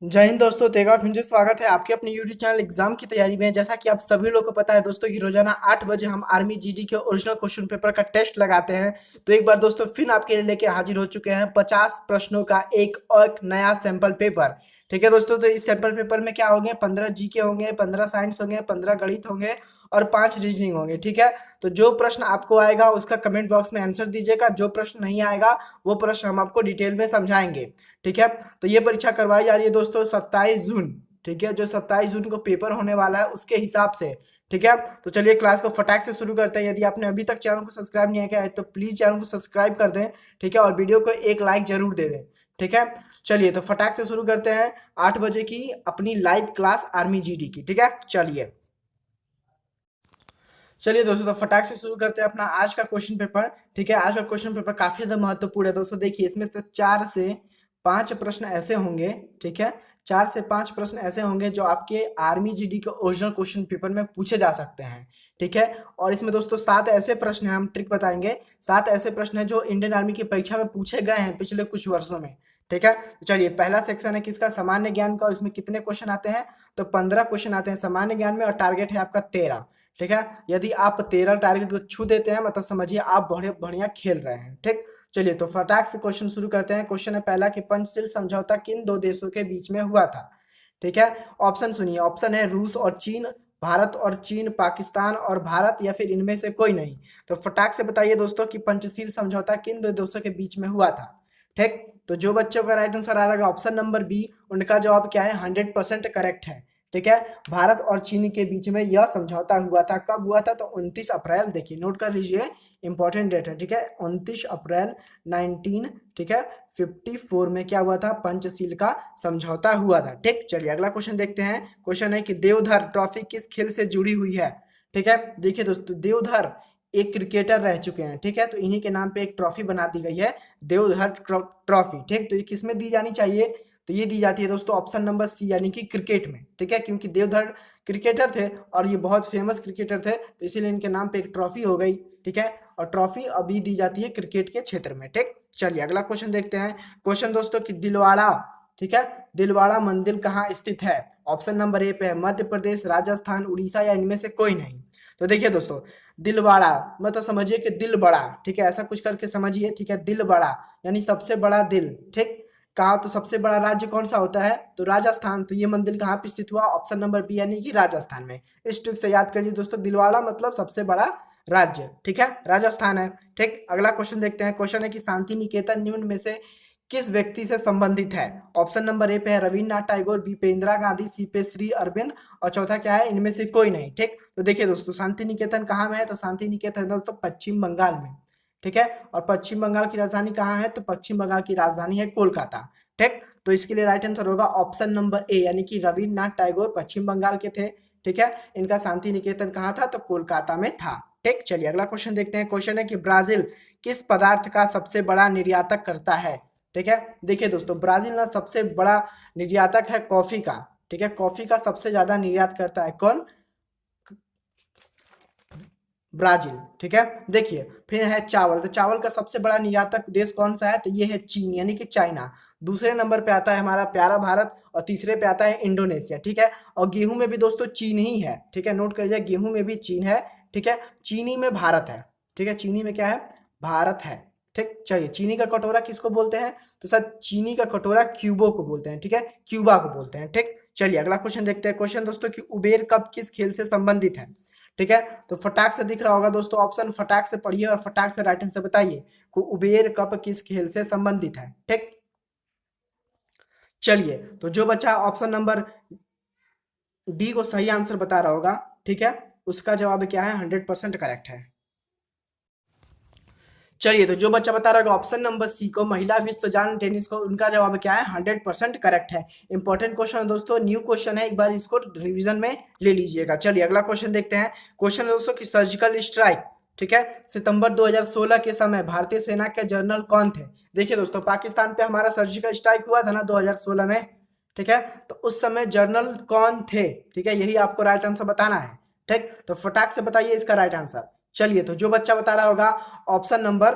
जय हिंद दोस्तों, तो एक बार फिर से स्वागत है आपके अपने यूट्यूब चैनल एग्जाम की तैयारी में। जैसा कि आप सभी लोगों को पता है दोस्तों कि रोजाना 8 बजे हम आर्मी जीडी के ओरिजिनल क्वेश्चन पेपर का टेस्ट लगाते हैं। तो एक बार दोस्तों फिर आपके लिए लेके हाजिर हो चुके हैं 50 प्रश्नों का एक और नया सैंपल पेपर। ठीक है दोस्तों, तो इस सैंपल पेपर में क्या होंगे, 15 जीके होंगे, 15 साइंस होंगे, 15 गणित होंगे और 5 रीजनिंग होंगे। ठीक है, तो जो प्रश्न आपको आएगा उसका कमेंट बॉक्स में आंसर दीजिएगा, जो प्रश्न नहीं आएगा वो प्रश्न हम आपको डिटेल में समझाएंगे। ठीक है, तो ये परीक्षा करवाई जा रही है दोस्तों 27 जून। ठीक है, जो 27 जून को पेपर होने वाला है उसके हिसाब से। ठीक है, तो चलिए क्लास को फटाक से शुरू करते हैं। यदि आपने अभी तक चैनल को सब्सक्राइब नहीं किया है तो प्लीज चैनल को सब्सक्राइब कर दें। ठीक है, और वीडियो को एक लाइक जरूर दे दें। ठीक है, चलिए तो फटाक से शुरू करते हैं 8 बजे की अपनी लाइव क्लास आर्मी जीडी की। ठीक है, चलिए दोस्तों, तो फटाक से शुरू करते हैं अपना आज का क्वेश्चन पेपर। ठीक है, आज का क्वेश्चन पेपर काफी ज्यादा महत्वपूर्ण है दोस्तों। देखिए, इसमें से 4 से 5 प्रश्न ऐसे होंगे। ठीक है, 4 से 5 प्रश्न ऐसे होंगे जो आपके आर्मी जीडी के ओरिजिनल क्वेश्चन पेपर में पूछे जा सकते हैं। ठीक है, और इसमें दोस्तों 7 ऐसे प्रश्न हैं, हम ट्रिक बताएंगे। 7 ऐसे प्रश्न हैं जो इंडियन आर्मी की परीक्षा में पूछे गए हैं पिछले कुछ वर्षों में। ठीक है, तो चलिए पहला सेक्शन है किसका, सामान्य ज्ञान का, और इसमें कितने क्वेश्चन आते हैं, तो 15 क्वेश्चन आते हैं सामान्य ज्ञान में, और टारगेट है आपका 13। ठीक है, यदि आप 13 टारगेट को छू देते हैं मतलब समझिए आप बढ़िया बढ़िया खेल रहे हैं। ठीक, चलिए तो फटाक से क्वेश्चन शुरू करते हैं। क्वेश्चन है पहला कि पंचशील समझौता किन दो देशों के बीच में हुआ था। ठीक है, ऑप्शन सुनिए। ऑप्शन है रूस और चीन, भारत और चीन, पाकिस्तान और भारत, या फिर इनमें से कोई नहीं। तो फटाक से बताइए दोस्तों कि पंचशील समझौता किन दो देशों के बीच में हुआ था। ठीक, तो जो बच्चों का राइट आंसर आ रहा है ऑप्शन नंबर बी, उनका जवाब क्या है, 100% करेक्ट है। ठीक है, भारत और चीन के बीच में यह समझौता हुआ था। कब हुआ था, तो 29 अप्रैल, देखिए नोट कर लीजिए, इंपॉर्टेंट डेट है। ठीक है, 29 अप्रैल 19, ठीक है, 54 में क्या हुआ था, पंचशील का समझौता हुआ था। ठीक, चलिए अगला क्वेश्चन देखते हैं। क्वेश्चन है कि देवधर ट्रॉफी किस खेल से जुड़ी हुई है। ठीक है, देखिए दोस्तों, देवधर एक क्रिकेटर रह चुके हैं। ठीक है, तो इन्हीं के नाम पे एक ट्रॉफी बना दी गई है, देवधर ट्रॉफी। ठीक, तो ये किसमें दी जानी चाहिए, तो ये दी जाती है दोस्तों ऑप्शन नंबर सी, यानी कि क्रिकेट में। ठीक है, क्योंकि देवधर क्रिकेटर थे और ये बहुत फेमस क्रिकेटर थे, तो इसीलिए इनके नाम पे एक ट्रॉफी हो गई। ठीक है, और ट्रॉफी अभी दी जाती है क्रिकेट के क्षेत्र में। ठीक, चलिए अगला क्वेश्चन देखते हैं। क्वेश्चन दोस्तों कि दिलवाड़ा, ठीक है, दिलवाड़ा मंदिर कहाँ स्थित है। ऑप्शन नंबर ए पे है मध्य प्रदेश, राजस्थान, उड़ीसा, या इनमें से कोई नहीं। तो देखिए दोस्तों, दिलवाड़ा मतलब समझिए कि दिल बड़ा। ठीक है, ऐसा कुछ करके समझिए। ठीक है, दिल बड़ा यानी सबसे बड़ा दिल। ठीक, कहा तो सबसे बड़ा राज्य कौन सा होता है, तो राजस्थान। तो ये मंदिर कहाँ पे स्थित हुआ, ऑप्शन नंबर बी, यानी कि राजस्थान में। इस ट्रिक से याद करिए दोस्तों, दिलवाड़ा मतलब सबसे बड़ा राज्य। ठीक है, राजस्थान है। ठीक, अगला क्वेश्चन देखते हैं। क्वेश्चन है कि शांति निकेतन निम्न में से किस व्यक्ति से संबंधित है। ऑप्शन नंबर ए पे है रविन्द्रनाथ टैगोर, बी पे इंदिरा गांधी, सी पे श्री अरविंद, और चौथा क्या है, इनमें से कोई नहीं। ठीक, तो देखिए दोस्तों, शांति निकेतन कहाँ में है, तो शांति निकेतन दोस्तों पश्चिम बंगाल में। ठीक है, और पश्चिम बंगाल की राजधानी कहाँ है, तो पश्चिम बंगाल की राजधानी है कोलकाता। ठीक, तो इसके लिए राइट आंसर होगा ऑप्शन नंबर ए, यानी कि रविन्द्रनाथ टैगोर पश्चिम बंगाल के थे। ठीक है, इनका शांति निकेतन कहाँ था, तो कोलकाता में था। ठीक, चलिए अगला क्वेश्चन देखते हैं। क्वेश्चन है कि ब्राजील किस पदार्थ का सबसे बड़ा निर्यातक करता है। ठीक है, देखिए दोस्तों, ब्राजील ना सबसे बड़ा निर्यातक है कॉफी का। ठीक है, कॉफी का सबसे ज्यादा निर्यात करता है कौन, ब्राजील। ठीक है, देखिए फिर है चावल। तो चावल का सबसे बड़ा निर्यातक देश कौन सा है, तो ये है चीन, यानी कि चाइना। दूसरे नंबर पे आता है हमारा प्यारा भारत, और तीसरे पे आता है इंडोनेशिया। ठीक है, और गेहूं में भी दोस्तों चीन ही है। ठीक है, नोट करिए, गेहूं में भी चीन है। ठीक है, चीनी में भारत है। ठीक है, चीनी में क्या है, भारत है। ठीक, चलिए चीनी का कटोरा किसको बोलते हैं, तो सर चीनी का कटोरा क्यूबो को बोलते हैं। ठीक है, क्यूबा को बोलते हैं। ठीक, चलिए अगला क्वेश्चन देखते हैं। क्वेश्चन दोस्तों कि उबेर कप किस खेल से संबंधित है। ठीक है, तो फटाक से दिख रहा होगा दोस्तों ऑप्शन, फटाक से पढ़िए और फटाक से राइट आंसर बताइए कि उबेर कप किस खेल से संबंधित है। ठीक, चलिए तो जो बच्चा ऑप्शन नंबर डी को सही आंसर बता रहा होगा, ठीक है, उसका जवाब क्या है, 100% करेक्ट है। चलिए तो जो बच्चा बता रहा होगा ऑप्शन नंबर सी को महिला विश्वजान टेनिस को, उनका जवाब क्या है, 100% करेक्ट है। इंपॉर्टेंट क्वेश्चन है दोस्तों, न्यू क्वेश्चन है, एक बार इसको रिवीजन में ले लीजिएगा। चलिए अगला क्वेश्चन देखते हैं। क्वेश्चन दोस्तों की सर्जिकल स्ट्राइक, ठीक है, सितंबर 2016 के समय भारतीय सेना के जनरल कौन थे। देखिए दोस्तों, पाकिस्तान पे हमारा सर्जिकल स्ट्राइक हुआ था ना 2016 में। ठीक है, तो उस समय जनरल कौन थे, ठीक है, यही आपको राइट आंसर बताना है। ठीक, तो फटाक से बताइए इसका राइट आंसर। चलिए तो जो बच्चा बता रहा होगा ऑप्शन नंबर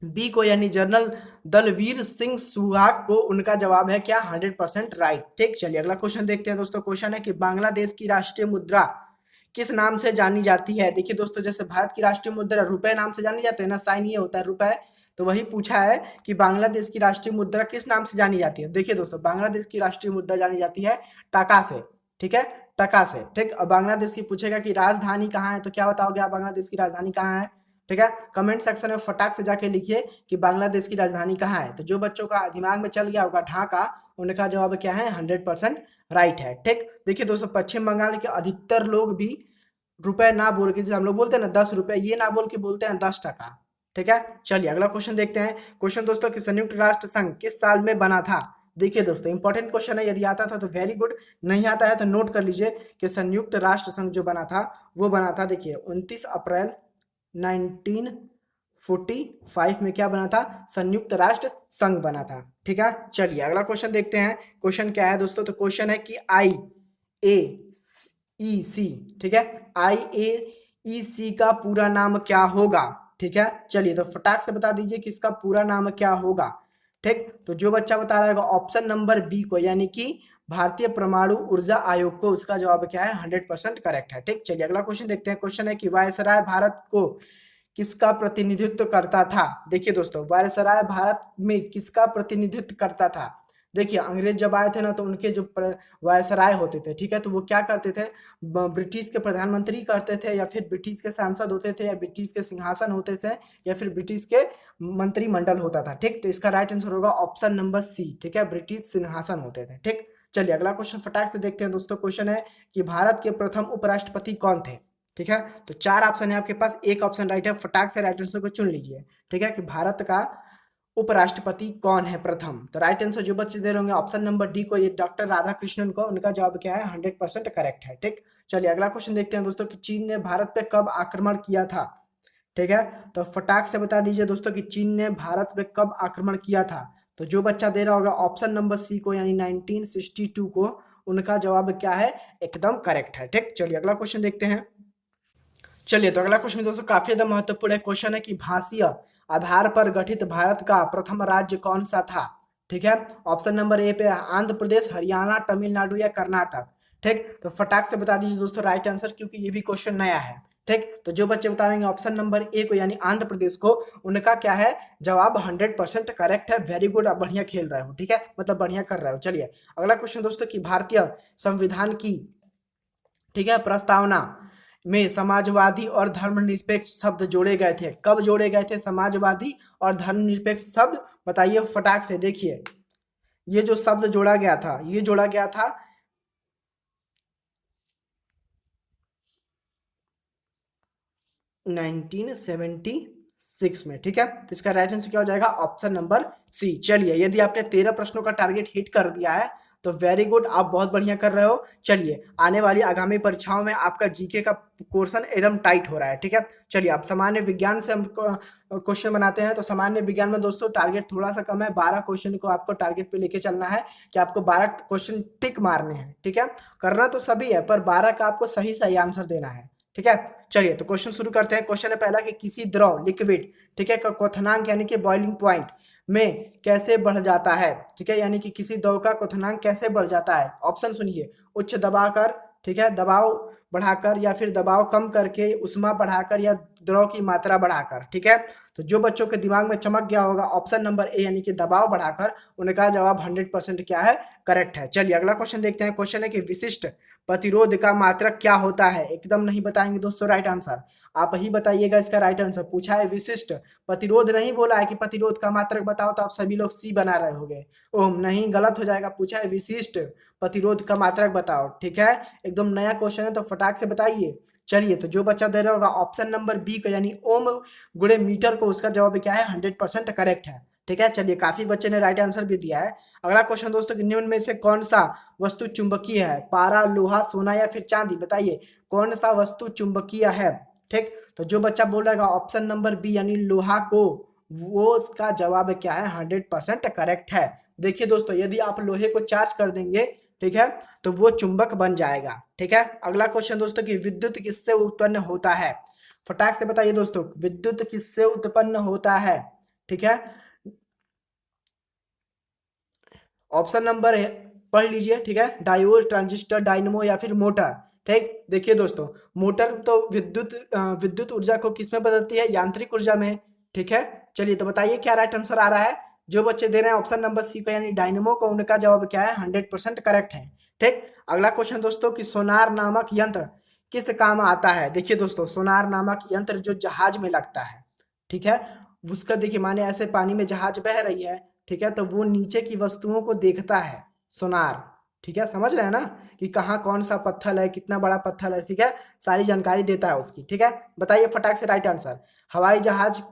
बी को यानी जनरल दलवीर सिंह सुहाग को, उनका जवाब है क्या 100% राइट। ठीक, चलिए अगला क्वेश्चन देखते हैं दोस्तों। क्वेश्चन है कि बांग्लादेश की राष्ट्रीय मुद्रा किस नाम से जानी जाती है। देखिए दोस्तों, जैसे भारत की राष्ट्रीय मुद्रा रुपए नाम से जानी जाती है ना, साइन ये होता है रुपए, तो वही पूछा है कि बांग्लादेश की राष्ट्रीय मुद्रा किस नाम से जानी जाती है। देखिए दोस्तों, बांग्लादेश की राष्ट्रीय मुद्रा जानी जाती है टका से। ठीक है, टका से। ठीक, अब बांग्लादेश की पूछेगा कि राजधानी कहाँ है, तो क्या बताओगे आप, बांग्लादेश की राजधानी कहाँ है। ठीक है, कमेंट सेक्शन में फटाक से जाके लिखिए कि बांग्लादेश की राजधानी कहाँ है। तो जो बच्चों का दिमाग में चल गया होगा ढाका, उनका जवाब क्या है 100% राइट है। ठीक, देखिए दोस्तों, पश्चिम बंगाल के अधिकतर लोग भी रुपए ना बोल के, जैसे हम लोग बोलते हैं ना 10 रुपए, ये ना बोल के बोलते हैं 10 टका। ठीक है, चलिए अगला क्वेश्चन देखते हैं। क्वेश्चन दोस्तों कि संयुक्त राष्ट्र संघ किस साल में बना था। देखिए दोस्तों, इंपॉर्टेंट क्वेश्चन है, यदि आता था तो वेरी गुड, नहीं आता है तो नोट कर लीजिए कि संयुक्त राष्ट्र संघ जो बना था वो बना था, देखिए 29 अप्रैल 1945 में क्या बना था, संयुक्त राष्ट्र संघ बना था। ठीक है, चलिए अगला क्वेश्चन देखते हैं। क्वेश्चन क्या है दोस्तों, तो क्वेश्चन है कि IAEC, ठीक है, IAEC का पूरा नाम क्या होगा। ठीक है, चलिए तो फटाक से बता दीजिए कि इसका पूरा नाम क्या होगा। ठीक, तो जो बच्चा बता रहा है ऑप्शन नंबर बी को, यानी कि भारतीय परमाणु ऊर्जा आयोग को, उसका जवाब क्या है 100% करेक्ट है। ठीक, चलिए अगला क्वेश्चन देखते हैं। क्वेश्चन है कि वायसराय भारत को किसका प्रतिनिधित्व करता था। देखिए दोस्तों, वायसराय भारत में किसका प्रतिनिधित्व करता था। देखिए, अंग्रेज जब आए थे ना, तो उनके जो वायसराय होते थे, ठीक है, तो वो क्या करते थे, ब्रिटिश के प्रधानमंत्री करते थे, या फिर ब्रिटिश के सांसद होते थे, या ब्रिटिश के सिंहासन होते थे, या फिर ब्रिटिश के मंत्रिमंडल होता था। ठीक, तो इसका राइट आंसर होगा ऑप्शन नंबर सी। ठीक है, ब्रिटिश सिंहासन होते थे। ठीक, चलिए अगला क्वेश्चन फटाक से देखते हैं दोस्तों। क्वेश्चन है कि भारत के प्रथम उपराष्ट्रपति कौन थे। ठीक है, तो 4 ऑप्शन है आपके पास, एक ऑप्शन राइट है, फटाक से राइट आंसर को चुन लीजिए। ठीक है, कि भारत का उपराष्ट्रपति कौन है प्रथम। तो राइट आंसर जो बच्चे दे रहे होंगे ऑप्शन नंबर डी को, ये डॉक्टर राधाकृष्णन को, उनका जवाब क्या है 100% करेक्ट है। ठीक, चलिए अगला क्वेश्चन देखते हैं दोस्तों कि चीन ने भारत पे कब आक्रमण किया था। ठीक है, तो फटाक से बता दीजिए दोस्तों कि चीन ने भारत पे कब आक्रमण किया था। तो जो बच्चा दे रहा होगा ऑप्शन नंबर सी को, यानी 1962 को, उनका जवाब क्या है, एकदम करेक्ट है। ठीक, चलिए अगला क्वेश्चन देखते हैं। चलिए तो अगला क्वेश्चन दोस्तों काफी ज्यादा महत्वपूर्ण है। क्वेश्चन है कि भाषीय आधार पर गठित भारत का प्रथम राज्य कौन सा था। ठीक है, ऑप्शन नंबर ए पे आंध्र प्रदेश, हरियाणा, तमिलनाडु या कर्नाटक। ठीक, तो फटाक से बता दीजिए दोस्तों राइट आंसर, क्योंकि ये भी क्वेश्चन नया है। ठीक, तो जो बच्चे बता देंगे ऑप्शन नंबर ए को, यानी आंध्र प्रदेश को, उनका क्या है जवाब 100% करेक्ट है। वेरी गुड, आप बढ़िया खेल रहे हो। ठीक है, मतलब बढ़िया कर रहे हो। चलिए अगला क्वेश्चन दोस्तों कि भारतीय संविधान की, ठीक है, प्रस्तावना में समाजवादी और धर्मनिरपेक्ष शब्द जोड़े गए थे। कब जोड़े गए थे समाजवादी और धर्मनिरपेक्ष शब्द, बताइए फटाक से। देखिए, ये जो शब्द जोड़ा गया था, ये जोड़ा गया था 1976 में। ठीक है, तो इसका राइट आंसर क्या हो जाएगा, ऑप्शन नंबर सी। चलिए, यदि आपने 13 प्रश्नों का टारगेट हिट कर दिया है तो वेरी गुड, आप बहुत बढ़िया कर रहे हो। चलिए, आने वाली आगामी परीक्षाओं में आपका जीके का पोर्शन एकदम टाइट हो रहा है। ठीक है, चलिए अब सामान्य विज्ञान से हम क्वेश्चन बनाते हैं। तो सामान्य विज्ञान में दोस्तों टारगेट थोड़ा सा कम है, 12 क्वेश्चन को आपको टारगेट पे लेके चलना है, कि आपको 12 क्वेश्चन टिक मारने हैं। ठीक है, करना तो सभी है, पर 12 का आपको सही सही आंसर देना है। ठीक है, चलिए तो क्वेश्चन शुरू करते हैं। क्वेश्चन है पहला कि किसी द्रव लिक्विड, ठीक है, का क्वथनांक यानी कि बॉइलिंग पॉइंट में कैसे बढ़ जाता है। ठीक है, यानी कि किसी द्रव का क्वथनांक कैसे बढ़ जाता है। ऑप्शन सुनिए, उच्च दबाव कर, ठीक है, दबाव बढ़ाकर, या फिर दबाव कम करके, उष्मा बढ़ाकर, या द्रव की मात्रा बढ़ाकर। ठीक है, तो जो बच्चों के दिमाग में चमक गया होगा ऑप्शन नंबर ए, यानी कि दबाव बढ़ाकर, उनका जवाब 100% क्या है, करेक्ट है। चलिए अगला क्वेश्चन देखते हैं। क्वेश्चन है कि विशिष्ट प्रतिरोध का मात्रक क्या होता है। एकदम नहीं बताएंगे दोस्तों राइट आंसर, आप ही बताइएगा इसका राइट आंसर। पूछा है विशिष्ट प्रतिरोध, नहीं बोला है कि प्रतिरोध का मात्रक बताओ, तो आप सभी लोग सी बना रहे होंगे। ओह नहीं, गलत हो जाएगा। पूछा है विशिष्ट प्रतिरोध का मात्रक बताओ। ठीक है, एकदम नया क्वेश्चन है, तो फटाक से बताइए। चलिए, तो जो बच्चा दे रहा होगा ऑप्शन नंबर बी को, यानी ओम गुणे मीटर को, उसका जवाब क्या है 100% करेक्ट है। ठीक है, चलिए काफी बच्चे ने राइट आंसर भी दिया है। अगला क्वेश्चन दोस्तों कि निम्न में से कौन सा वस्तु चुंबकीय है। पारा, लोहा, सोना या फिर चांदी, बताइए कौन सा वस्तु चुंबकीय है। ठीक, तो जो बच्चा बोल रहा है ऑप्शन नंबर बी, यानी लोहा को, वो उसका जवाब क्या है 100% करेक्ट है। देखिए दोस्तों, यदि आप लोहे को चार्ज कर देंगे, ठीक है, तो वो चुंबक बन जाएगा। ठीक है, अगला क्वेश्चन दोस्तों कि विद्युत किससे उत्पन्न होता है। फटाक से बताइए दोस्तों, विद्युत किससे उत्पन्न होता है। ठीक है। ऑप्शन नंबर है, पढ़ लीजिए, ठीक है, डायोड, ट्रांजिस्टर, डायनेमो या फिर मोटर। ठीक, देखिए दोस्तों, मोटर तो विद्युत ऊर्जा को किसमें बदलती है, यांत्रिक ऊर्जा में। ठीक है, चलिए तो बताइए क्या राइट आंसर आ रहा है। जो बच्चे दे रहे हैं ऑप्शन नंबर सी को यानी डायनेमो को, उनका जवाब क्या है, 100% करेक्ट है। ठीक, अगला क्वेश्चन दोस्तों कि सोनार नामक यंत्र किस काम आता है। देखिए दोस्तों, सोनार नामक यंत्र जो जहाज में लगता है, ठीक है, उसका देखिए माने ऐसे पानी में जहाज बह रही है, ठीक है, तो वो नीचे की वस्तुओं को देखता है सोनार। ठीक है, समझ रहे हैं ना कि कहाँ कौन सा पत्थर है, कितना बड़ा पत्थर है, ठीक है, सारी जानकारी देता है उसकी। ठीक है, बताइए फटाक से राइट आंसर। हवाई जहाज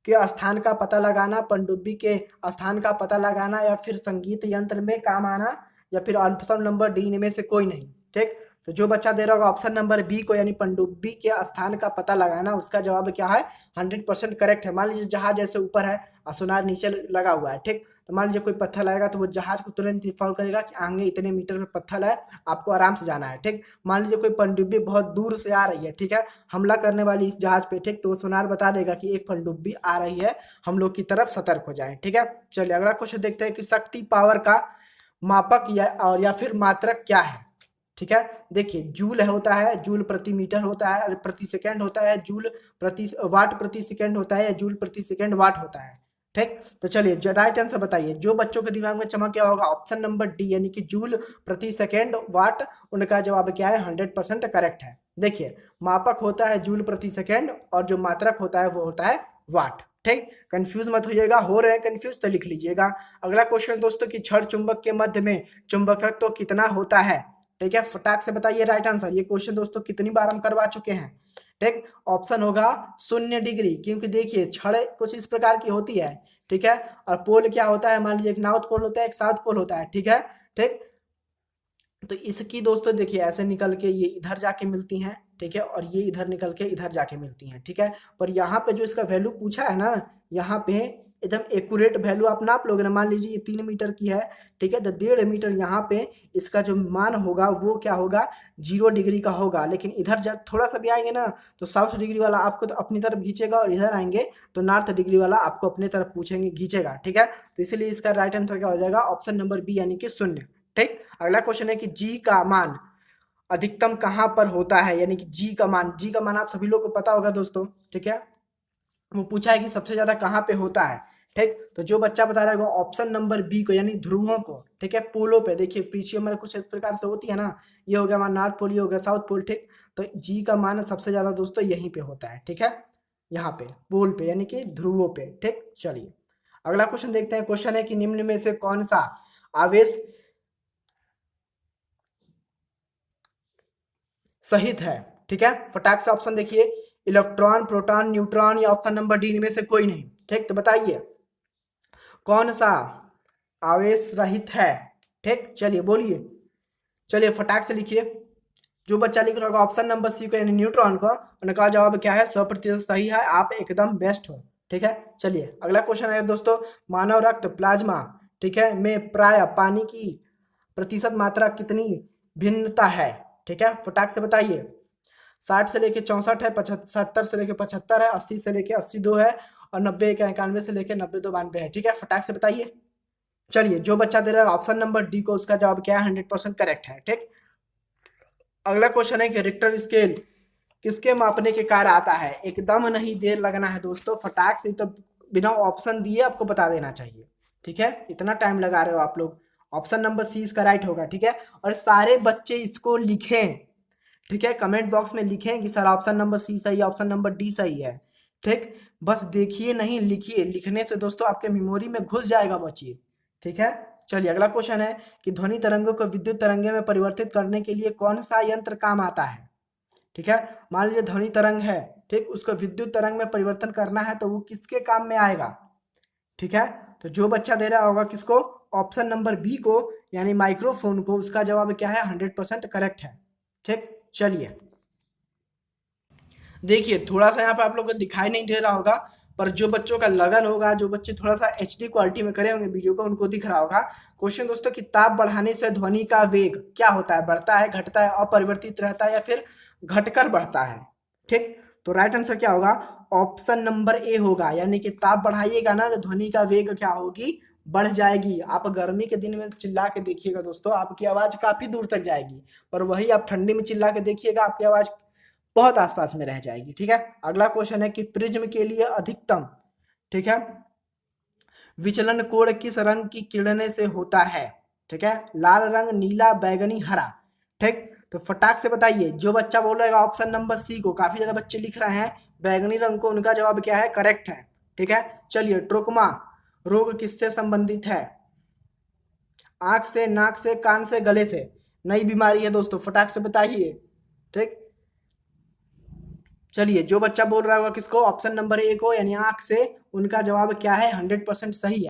के स्थान का पता लगाना, पनडुब्बी के स्थान का पता लगाना, या फिर संगीत यंत्र में काम आना, या फिर ऑप्शन नंबर डी इनमें से कोई नहीं। ठीक, तो जो बच्चा दे रहा होगा ऑप्शन नंबर बी को यानी पनडुब्बी के स्थान का पता लगाना, उसका जवाब क्या है, 100% करेक्ट है। मान लीजिए जहाज जैसे ऊपर है और सोनार नीचे लगा हुआ है, ठीक, तो मान लीजिए कोई पत्थर आएगा तो वो जहाज को तुरंत इन्फॉर्म करेगा कि आगे इतने मीटर पे पत्थर है, आपको आराम से जाना है। ठीक, मान लीजिए कोई पनडुब्बी बहुत दूर से आ रही है, ठीक है, हमला करने वाली इस जहाज पे, ठीक, तो वो सोनार बता देगा कि एक पनडुब्बी आ रही है, हम लोग की तरफ सतर्क हो जाए। ठीक है, चलिए अगला क्वेश्चन देखते हैं कि शक्ति पावर का मापक या फिर मात्रक क्या है। ठीक है, देखिए जूल होता है, जूल प्रति मीटर होता है, प्रति सेकंड होता है, जूल प्रति वाट प्रति सेकंड होता है, या जूल प्रति सेकंड वाट होता है। ठीक, तो चलिए राइट आंसर बताइए। जो बच्चों के दिमाग में चमक गया होगा ऑप्शन नंबर डी यानी कि जूल प्रति सेकंड वाट, उनका जवाब क्या है, 100% करेक्ट है। देखिए मापक होता है जूल प्रति सेकंड और जो मात्रक होता है वो होता है वाट। ठीक, कंफ्यूज मत होइएगा, हो रहे हैं कंफ्यूज तो लिख लीजिएगा। अगला क्वेश्चन दोस्तों कि क्षण चुंबक के मध्य में चुंबकत्व तो कितना होता है। ठीक है, फटाक से बताइए राइट आंसर। ये क्वेश्चन दोस्तों कितनी बार हम करवा चुके हैं। ठीक, ऑप्शन होगा 0 डिग्री, क्योंकि देखिए छड़ कुछ इस प्रकार की होती है, ठीक है, और पोल क्या होता है, मान लीजिए एक नॉर्थ पोल होता है, एक साउथ पोल होता है। ठीक है, ठीक, तो इसकी दोस्तों देखिए ऐसे निकल के ये इधर जाके मिलती हैं, ठीक है, और ये इधर निकल के इधर जाके मिलती हैं। ठीक है, पर यहाँ पे जो इसका वैल्यू पूछा है ना, यहाँ पे एकदम एक्यूरेट वैल्यू आप नाप लोगे ना, मान लीजिए ये 3 मीटर की है, ठीक है, तो 1.5 मीटर यहाँ पे इसका जो मान होगा वो क्या होगा, 0 डिग्री का होगा। लेकिन इधर जब थोड़ा सा भी आएंगे ना तो साउथ डिग्री वाला आपको तो अपनी तरफ खींचेगा, और इधर आएंगे तो नॉर्थ डिग्री वाला आपको अपनी तरफ पूछेंगे खींचेगा। ठीक है, तो इसीलिए इसका राइट आंसर क्या हो जाएगा, ऑप्शन नंबर बी यानी कि 0। ठीक, अगला क्वेश्चन है कि जी का मान अधिकतम कहाँ पर होता है, यानी कि जी का मान आप सभी लोग को पता होगा दोस्तों। ठीक है, वो पूछा है कि सबसे ज्यादा कहाँ पे होता है। ठीक, तो जो बच्चा बता रहा है वो ऑप्शन नंबर बी को यानी ध्रुवों को, ठीक है, पोलो पे, देखिए पीछे हमारे कुछ इस प्रकार से होती है ना, ये हो गया हमारा नॉर्थ पोल, ये हो गया साउथ पोल। ठीक, तो जी का मान सबसे ज्यादा दोस्तों यहीं पे होता है। ठीक है, यहाँ पे पोल पे यानी कि ध्रुवों पे। ठीक, चलिए अगला क्वेश्चन देखते हैं। क्वेश्चन है कि निम्न में से कौन सा आवेश सहित है। ठीक है, फटाक से ऑप्शन देखिए, इलेक्ट्रॉन, प्रोटॉन, न्यूट्रॉन, या ऑप्शन नंबर डी इनमें से कोई नहीं। ठीक, तो बताइए कौन सा आवेश रहित है। ठीक, चलिए बोलिए, चलिए फटाक से लिखिए। जो बच्चा लिख रहा होगा ऑप्शन नंबर सी को यानी न्यूट्रॉन को, उनका जवाब क्या है, 100% सही है, आप एकदम बेस्ट हो। ठीक है, चलिए अगला क्वेश्चन है दोस्तों, मानव रक्त प्लाज्मा, ठीक है, में प्राय पानी की प्रतिशत मात्रा कितनी भिन्नता है। ठीक है, फटाक से बताइए। 60 से लेके 64 है, 70 से लेके 75 है, 80 से लेके 82 है, और 90 के 91 से लेके 92 92 है। ठीक है, फटाक से बताइए। चलिए जो बच्चा दे रहा है ऑप्शन नंबर डी को, उसका जवाब क्या है, 100% करेक्ट है। ठीक, अगला क्वेश्चन है कि रिक्टर स्केल किसके मापने के कार्य आता है। एकदम नहीं देर लगना है दोस्तों, फटाक से तो बिना ऑप्शन दिए आपको बता देना चाहिए। ठीक है, इतना टाइम लगा रहे हो आप लोग, ऑप्शन नंबर सी इसका राइट होगा। ठीक है, और सारे बच्चे इसको लिखें, ठीक है, कमेंट बॉक्स में लिखें कि सर ऑप्शन नंबर सी सही है, ऑप्शन नंबर डी सही है। ठीक, बस देखिए नहीं लिखिए, लिखने से दोस्तों आपके मेमोरी में घुस जाएगा वो चीज। ठीक है, चलिए अगला क्वेश्चन है कि ध्वनि तरंगों को विद्युत तरंगे में परिवर्तित करने के लिए कौन सा यंत्र काम आता है। ठीक है, मान लीजिए ध्वनि तरंग है, ठीक, उसको विद्युत तरंग में परिवर्तन करना है तो वो किसके काम में आएगा। ठीक है, तो जो बच्चा दे रहा होगा किसको, ऑप्शन नंबर बी को यानी माइक्रोफोन को, उसका जवाब क्या है, 100% करेक्ट है। ठीक, चलिए देखिए थोड़ा सा यहाँ पे आप लोगों को दिखाई नहीं दे रहा होगा, पर जो बच्चों का लगन होगा, जो बच्चे थोड़ा सा HD क्वालिटी में करे होंगे वीडियो को, उनको दिख रहा होगा। क्वेश्चन दोस्तों कि ताप बढ़ाने से ध्वनि का वेग क्या होता है, बढ़ता है, घटता है, अपरिवर्तित रहता है, या फिर घटकर बढ़ता है। ठीक, तो राइट आंसर क्या होगा, ऑप्शन नंबर ए होगा, यानी कि ताप बढ़ाइएगा ना तो ध्वनि का वेग क्या होगी, बढ़ जाएगी। आप गर्मी के दिन में चिल्ला के देखिएगा दोस्तों, आपकी आवाज काफी दूर तक जाएगी, पर वही आप ठंडी में चिल्ला के देखिएगा, आपकी आवाज बहुत आसपास में रह जाएगी। ठीक है, अगला क्वेश्चन है कि प्रिज्म के लिए अधिकतम, ठीक है, विचलन कोण किस रंग की किरणें से होता है? ठीक है, लाल रंग, नीला, बैगनी, हरा। ठीक, तो फटाक से बताइए, जो बच्चा बोल रहा है ऑप्शन नंबर सी को, काफी ज्यादा बच्चे लिख रहे हैं बैगनी रंग को, उनका जवाब क्या है, करेक्ट है। ठीक है, चलिए, ट्रोकोमा रोग किससे संबंधित है? आंख से, नाक से, कान से, गले से? नई बीमारी है दोस्तों, फटाक से बताइए। ठीक, चलिए, जो बच्चा बोल रहा होगा किसको, ऑप्शन नंबर ए को, यानी आंख से, उनका जवाब क्या है, 100% सही है।